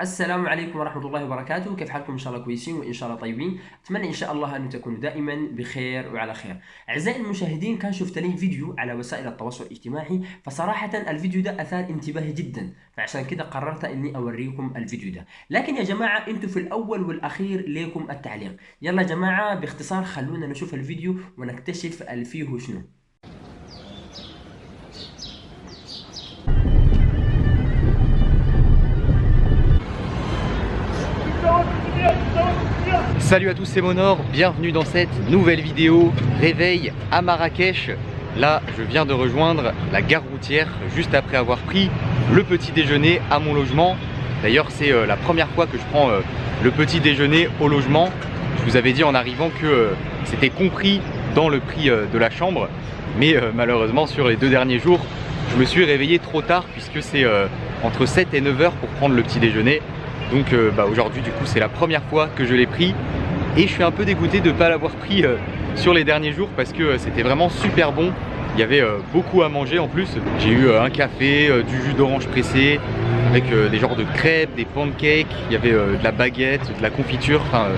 السلام عليكم ورحمة الله وبركاته. كيف حالكم؟ إن شاء الله كويسين وإن شاء الله طيبين. أتمنى إن شاء الله أن تكونوا دائما بخير وعلى خير. أعزائي المشاهدين، كان شفت لي فيديو على وسائل التواصل الاجتماعي، فصراحة الفيديو ده أثار انتباهي جدا، فعشان كده قررت إني أوريكم الفيديو ده. لكن يا جماعة أنتوا في الأول والأخير ليكم التعليق. يلا يا جماعة باختصار خلونا نشوف الفيديو ونكتشف فيه شنو. Salut à tous, c'est Monor, bienvenue dans cette nouvelle vidéo réveil à Marrakech. Là, je viens de rejoindre la gare routière juste après avoir pris le petit déjeuner à mon logement. D'ailleurs, c'est la première fois que je prends le petit déjeuner au logement. Je vous avais dit en arrivant que c'était compris dans le prix de la chambre. Mais malheureusement, sur les 2 derniers jours, je me suis réveillé trop tard puisque c'est entre 7 et 9 heures pour prendre le petit déjeuner. Donc aujourd'hui du coup c'est la première fois que je l'ai pris et je suis un peu dégoûté de ne pas l'avoir pris sur les derniers jours parce que c'était vraiment super bon. Il y avait beaucoup à manger en plus. J'ai eu un café, du jus d'orange pressé avec des genres de crêpes, des pancakes, il y avait de la baguette, de la confiture, enfin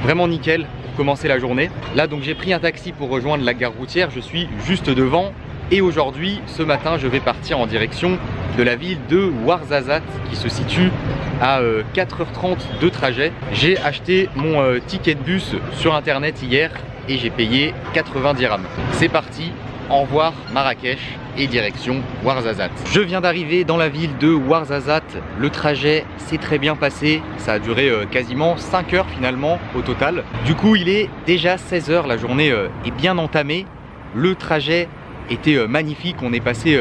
vraiment nickel pour commencer la journée. Là donc j'ai pris un taxi pour rejoindre la gare routière, je suis juste devant. Et aujourd'hui, ce matin, je vais partir en direction de la ville de Ouarzazate qui se situe à 4h30 de trajet. J'ai acheté mon ticket de bus sur internet hier et j'ai payé 90 dirhams. C'est parti, au revoir Marrakech et direction Ouarzazate. Je viens d'arriver dans la ville de Ouarzazate. Le trajet s'est très bien passé. Ça a duré quasiment 5 heures finalement au total. Du coup, il est déjà 16 h, la journée est bien entamée. Le trajet était magnifique, on est passé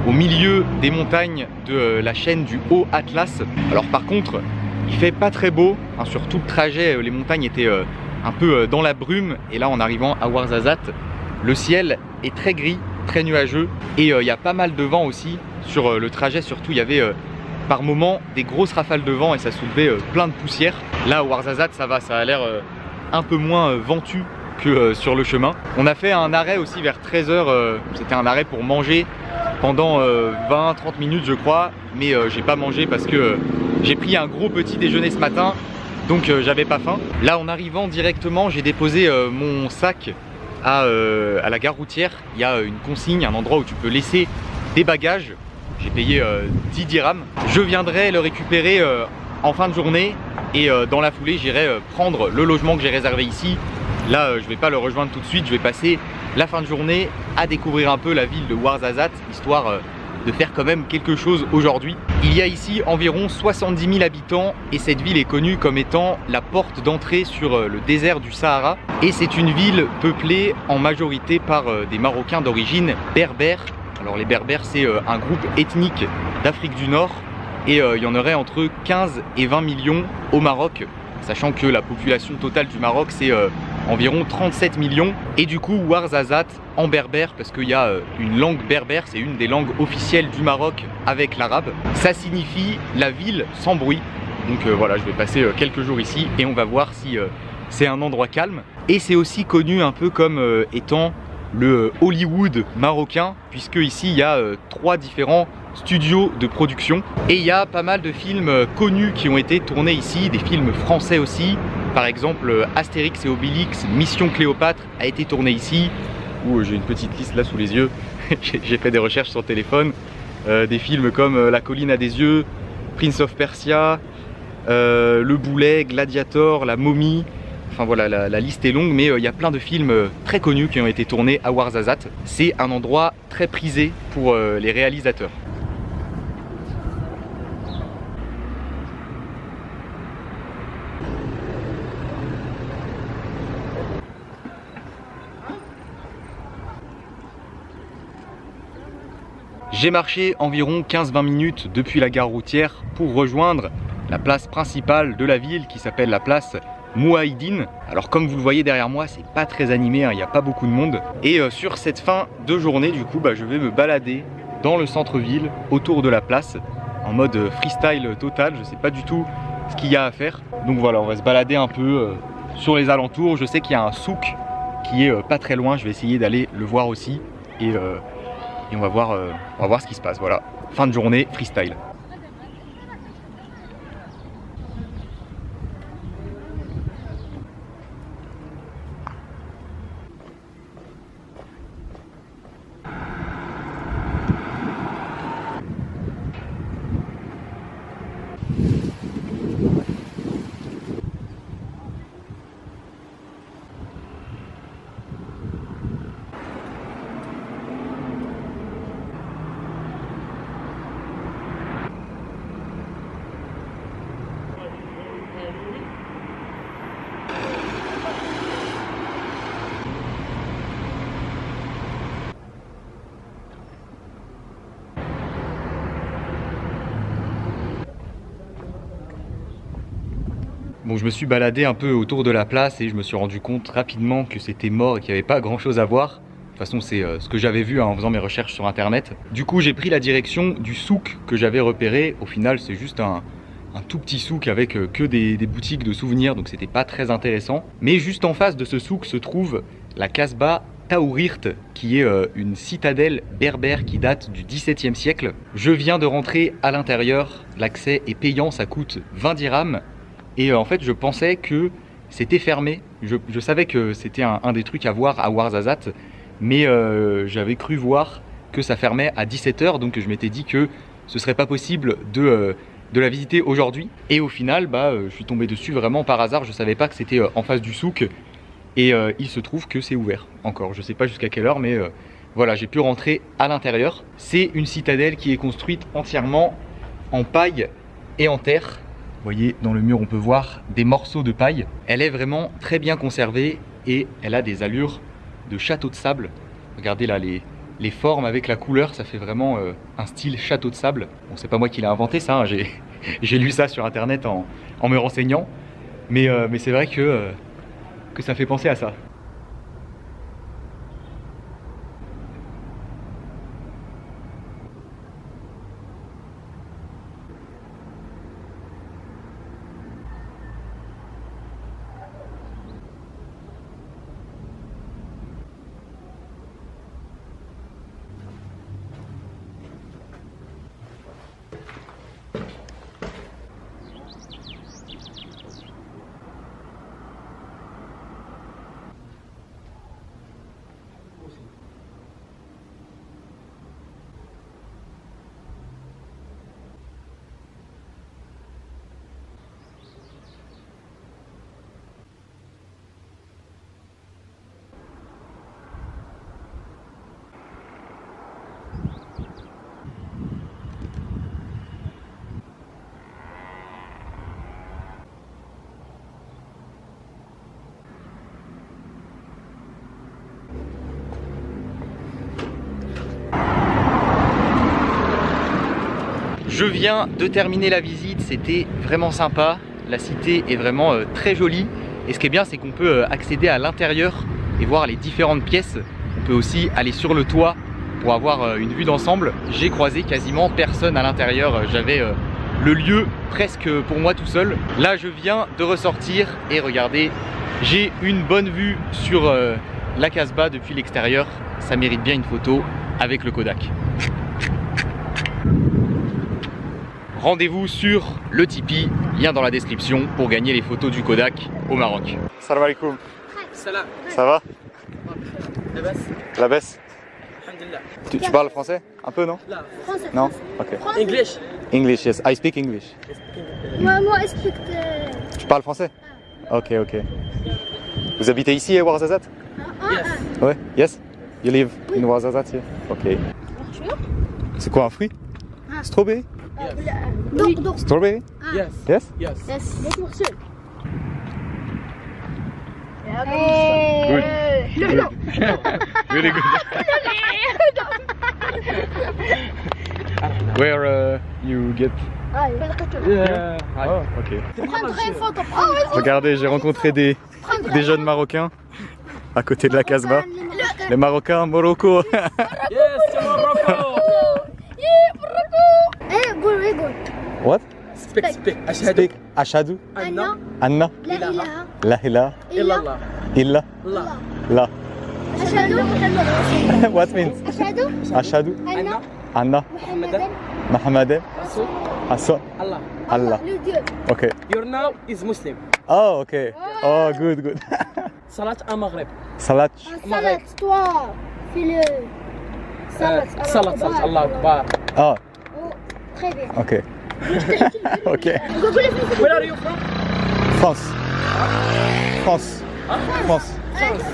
au milieu des montagnes de la chaîne du Haut Atlas. Alors par contre, il fait pas très beau, hein, sur tout le trajet, les montagnes étaient un peu dans la brume. Et là en arrivant à Ouarzazate, le ciel est très gris, très nuageux et il y a pas mal de vent aussi sur le trajet. Surtout il y avait par moments des grosses rafales de vent et ça soulevait plein de poussière. Là à Ouarzazate ça va, ça a l'air un peu moins ventu que sur le chemin. On a fait un arrêt aussi vers 13 h, c'était un arrêt pour manger pendant 20-30 minutes je crois, mais j'ai pas mangé parce que j'ai pris un gros petit déjeuner ce matin, donc j'avais pas faim. Là en arrivant directement, j'ai déposé mon sac à la gare routière. Il y a une consigne, un endroit où tu peux laisser des bagages. J'ai payé 10 dirhams. Je viendrai le récupérer en fin de journée et dans la foulée j'irai prendre le logement que j'ai réservé ici. Là, je ne vais pas le rejoindre tout de suite, je vais passer la fin de journée à découvrir un peu la ville de Ouarzazate, histoire de faire quand même quelque chose aujourd'hui. Il y a ici environ 70 000 habitants et cette ville est connue comme étant la porte d'entrée sur le désert du Sahara. Et c'est une ville peuplée en majorité par des Marocains d'origine berbère. Alors les berbères, c'est un groupe ethnique d'Afrique du Nord et il y en aurait entre 15 et 20 millions au Maroc, sachant que la population totale du Maroc c'est environ 37 millions. Et du coup Ouarzazate en berbère, parce qu'il y a une langue berbère, c'est une des langues officielles du Maroc avec l'arabe, ça signifie la ville sans bruit. Donc voilà, je vais passer quelques jours ici et on va voir si c'est un endroit calme. Et c'est aussi connu un peu comme étant le Hollywood marocain, puisque ici il y a 3 différents studios de production et il y a pas mal de films connus qui ont été tournés ici, des films français aussi. Par exemple Astérix et Obélix, Mission Cléopâtre a été tourné ici. J'ai une petite liste là sous les yeux. J'ai fait des recherches sur le téléphone. Des films comme La colline à des yeux, Prince of Persia, Le Boulet, Gladiator, La momie. Enfin voilà, la liste est longue, mais il y a plein de films très connus qui ont été tournés à Ouarzazate. C'est un endroit très prisé pour les réalisateurs. J'ai marché environ 15-20 minutes depuis la gare routière pour rejoindre la place principale de la ville qui s'appelle la place Mouahidine. Alors comme vous le voyez derrière moi, c'est pas très animé, hein, il n'y a pas beaucoup de monde. Et sur cette fin de journée du coup, je vais me balader dans le centre-ville autour de la place en mode freestyle total. Je sais pas du tout ce qu'il y a à faire. Donc voilà, on va se balader un peu sur les alentours. Je sais qu'il y a un souk qui est pas très loin, je vais essayer d'aller le voir aussi. Et on va voir ce qui se passe. Voilà, fin de journée freestyle. Bon, je me suis baladé un peu autour de la place et je me suis rendu compte rapidement que c'était mort et qu'il n'y avait pas grand chose à voir. De toute façon, c'est ce que j'avais vu en faisant mes recherches sur internet. Du coup, j'ai pris la direction du souk que j'avais repéré. Au final, c'est juste un tout petit souk avec que des boutiques de souvenirs, donc c'était pas très intéressant. Mais juste en face de ce souk se trouve la Kasbah Taourirt, qui est une citadelle berbère qui date du XVIIe siècle. Je viens de rentrer à l'intérieur, l'accès est payant, ça coûte 20 dirhams. Et en fait, je pensais que c'était fermé. Je savais que c'était un des trucs à voir à Ouarzazate, mais j'avais cru voir que ça fermait à 17 h, donc je m'étais dit que ce serait pas possible de la visiter aujourd'hui. Et au final, je suis tombé dessus vraiment par hasard. Je savais pas que c'était en face du souk, et il se trouve que c'est ouvert encore. Je sais pas jusqu'à quelle heure, mais voilà, j'ai pu rentrer à l'intérieur. C'est une citadelle qui est construite entièrement en paille et en terre. Vous voyez, dans le mur, on peut voir des morceaux de paille. Elle est vraiment très bien conservée et elle a des allures de château de sable. Regardez là, les formes avec la couleur, ça fait vraiment un style château de sable. Bon, c'est pas moi qui l'ai inventé ça, hein. J'ai lu ça sur internet en me renseignant. Mais c'est vrai que ça fait penser à ça. Je viens de terminer la visite, c'était vraiment sympa. La cité est vraiment très jolie. Et ce qui est bien, c'est qu'on peut accéder à l'intérieur et voir les différentes pièces. On peut aussi aller sur le toit pour avoir une vue d'ensemble. J'ai croisé quasiment personne à l'intérieur. J'avais le lieu presque pour moi tout seul. Là, je viens de ressortir et regardez, j'ai une bonne vue sur la Kasbah depuis l'extérieur. Ça mérite bien une photo avec le Kodak. Rendez-vous sur le Tipeee, lien dans la description pour gagner les photos du Kodak au Maroc. Salam alaikum. Salam. Ça va? La baisse. Alhamdulillah. Tu parles français? Un peu, non? Français. Non? Ok. English. English, yes. I speak English. Moi, je speak Tu parles français? Ok, ok. Vous habitez ici à Ouarzazate? Yes. Ouais, yes? You live in Ouarzazate here? Ok. C'est quoi un fruit? Strawberry? Donc. Strawberry? Yes. Yes? Yes. Yes. Good. Really good. Where you get? Yeah. Oh, ok. Prendrai une photo. Regardez, j'ai rencontré des jeunes Marocains à côté de la Kasbah. Les Marocains, Morocco. Yes, Morocco. Good. What? Speak. Ashhadu Speak Ashhadu anna Anna La ilaha La ilaha illallah. illa Allah. la. Ashhadu What means? Ashhadu Anna Anna Muhammadan Muhammadan Rasul Rasul Allah. Allah. Le Dieu. Okay. Your now is Muslim. Oh, okay. Oh, good. Salat al Maghrib. Salat. Salat, toi. Fais le. Salat. Allah Akbar. Oh, Oh, très bien. okay. Ok. Where are you from? France. France. France.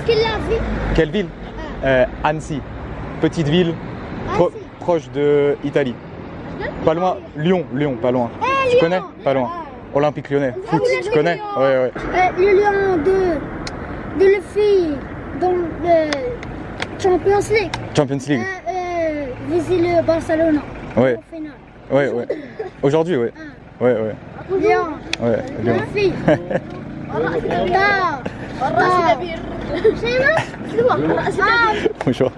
Quelle la vie? Quelle ville? Annecy. Petite ville proche de Italie. Pas loin. Lyon, pas loin. Tu Lyon. connais? Pas loin. Olympique Lyonnais. Foot, tu connais? Ouais. Le Lyon de le filles dans le Champions League. Champions League. Viser le Barcelone. Ouais. Au final. Ouais. Aujourd'hui, ouais. Ouais. Lyon. Ouais, Lyon. Le filles. Bonjour.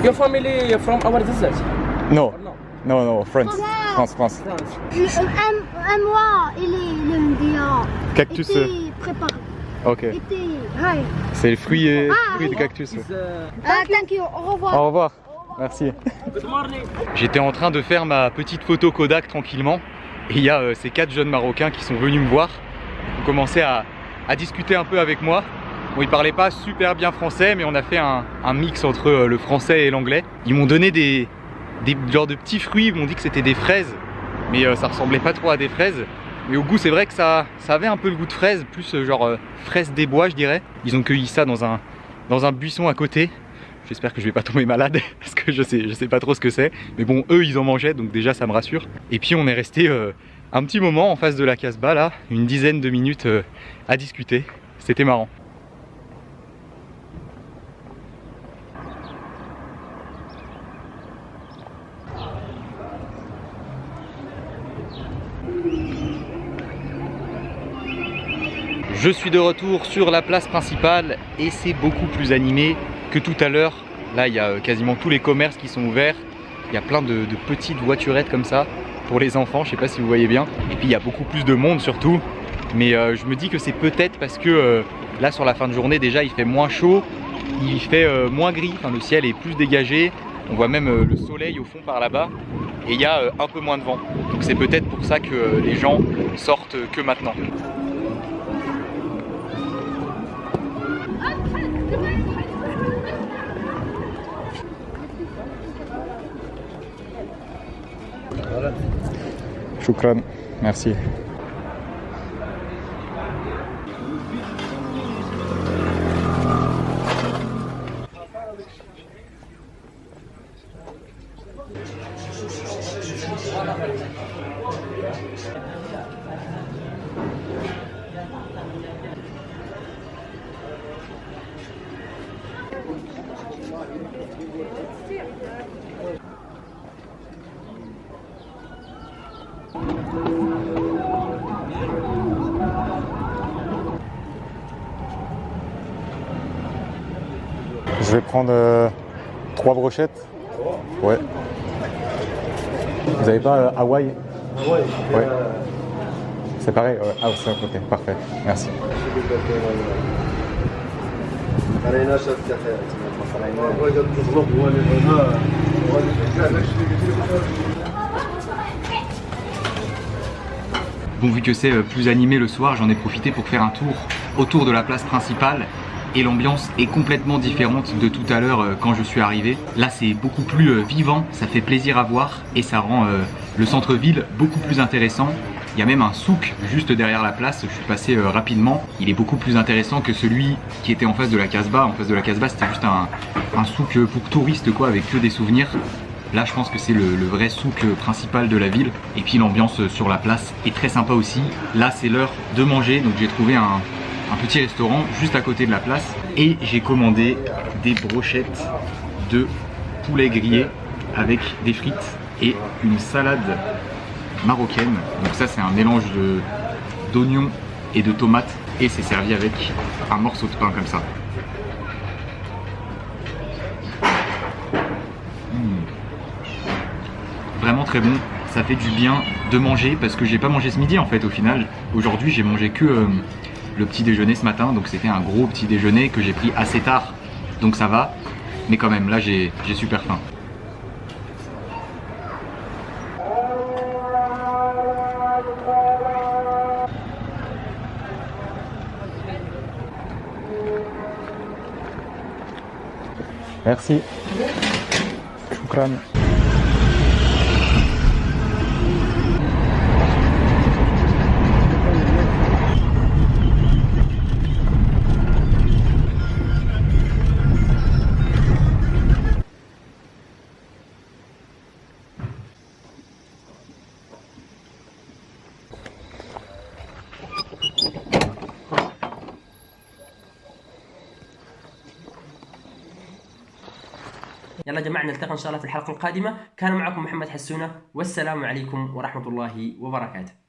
Your family from our desert? Non, No. non, France. France. Un mois, il est lundi. Cactus. Était préparé. Ok. Était. C'est les fruits de cactus. Is, Thank you. Au revoir. Au revoir. Merci. good morning. J'étais en train de faire ma petite photo Kodak tranquillement. Et il y a ces 4 jeunes Marocains qui sont venus me voir. Ils ont commencé à discuter un peu avec moi. Bon, ils parlaient pas super bien français, mais on a fait un mix entre le français et l'anglais. Ils m'ont donné des genres de petits fruits. Ils m'ont dit que c'était des fraises, mais ça ressemblait pas trop à des fraises. Mais au goût, c'est vrai que ça avait un peu le goût de fraise, plus genre fraise des bois, je dirais. Ils ont cueilli ça dans un buisson à côté. J'espère que je vais pas tomber malade parce que je sais pas trop ce que c'est. Mais bon, eux ils en mangeaient, donc déjà ça me rassure. Et puis on est resté un petit moment en face de la Casbah là, une dizaine de minutes à discuter. C'était marrant. Je suis de retour sur la place principale et c'est beaucoup plus animé que tout à l'heure. Là il y a quasiment tous les commerces qui sont ouverts. Il y a plein de petites voiturettes comme ça pour les enfants, je sais pas si vous voyez bien. Et puis il y a beaucoup plus de monde surtout. Mais je me dis que c'est peut-être parce que là sur la fin de journée déjà il fait moins chaud, il fait moins gris, enfin, le ciel est plus dégagé. On voit même le soleil au fond par là-bas et il y a un peu moins de vent. Donc c'est peut-être pour ça que les gens sortent que maintenant. Choukran, merci. Je vais prendre 3 brochettes. Ouais. Vous avez pas Hawaï? Ouais. C'est pareil? Ouais. Ah, c'est ok, parfait. Merci. Bon, vu que c'est plus animé le soir, j'en ai profité pour faire un tour autour de la place principale. Et l'ambiance est complètement différente de tout à l'heure quand je suis arrivé. Là c'est beaucoup plus vivant, ça fait plaisir à voir et ça rend le centre-ville beaucoup plus intéressant. Il y a même un souk juste derrière la place, je suis passé rapidement. Il est beaucoup plus intéressant que celui qui était en face de la Casbah. En face de la Casbah c'était juste un souk pour touristes quoi, avec que des souvenirs. Là je pense que c'est le vrai souk principal de la ville. Et puis l'ambiance sur la place est très sympa aussi. Là c'est l'heure de manger, donc j'ai trouvé un petit restaurant juste à côté de la place et j'ai commandé des brochettes de poulet grillé avec des frites et une salade marocaine. Donc ça c'est un mélange d'oignons et de tomates et c'est servi avec un morceau de pain comme ça. Vraiment très bon, ça fait du bien de manger parce que j'ai pas mangé ce midi en fait au final. Aujourd'hui j'ai mangé que le petit déjeuner ce matin, donc c'était un gros petit déjeuner que j'ai pris assez tard, donc ça va, mais quand même là j'ai super faim. Merci. Choukran. يلا جماعة نلتقي إن شاء الله في الحلقة القادمة. كان معكم محمد حسونة، والسلام عليكم ورحمة الله وبركاته.